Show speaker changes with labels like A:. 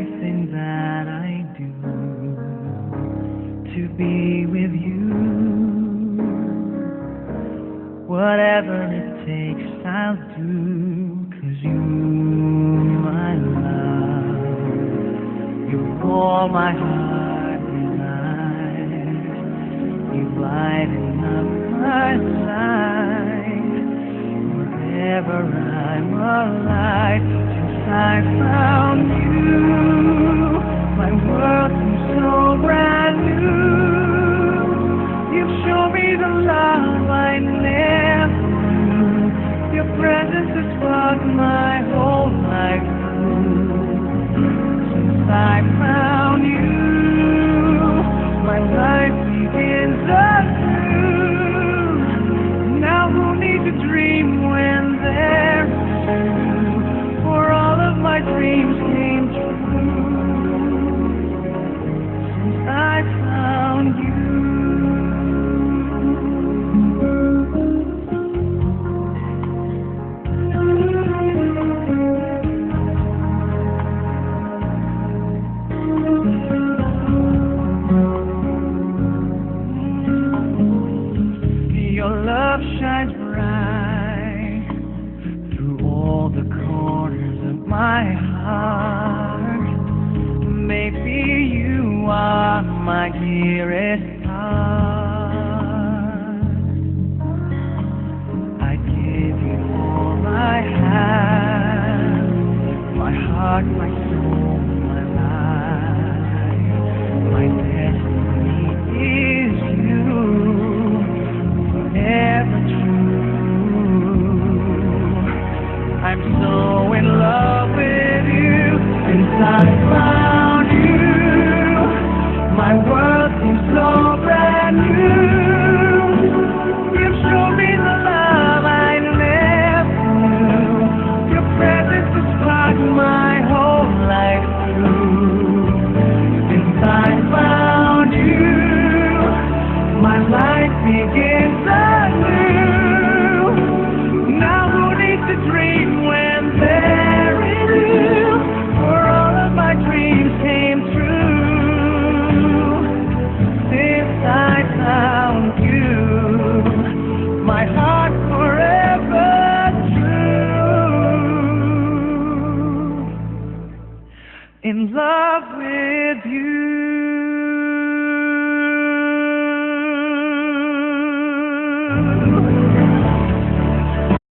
A: everything that I do to be with you. Whatever it takes, I'll do, 'cause you, my love, you're all my heart desires. You lighten up my life. Wherever I'm alive, since I found you, my world seems so brand new. You've shown me the love I never knew. Your presence is what my whole life through. Since I found you, my life begins anew. Now who needs a dream when there's you? For all of my dreams came true since I found you. Your love shines bright through all the corners of my heart. Maybe you are my dearest part. I give you all I have, my heart, my soul, my life. My destiny is you, forever true. I'm so in love with you since I found you. My world seems so brand new. You've shown me the love I never knew. Your presence has sparked my whole life through. Since I found you, my life begins anew. Now who needs to dream when there is you? For all of my dreams came true since I found you. My heart forever true. In love with you.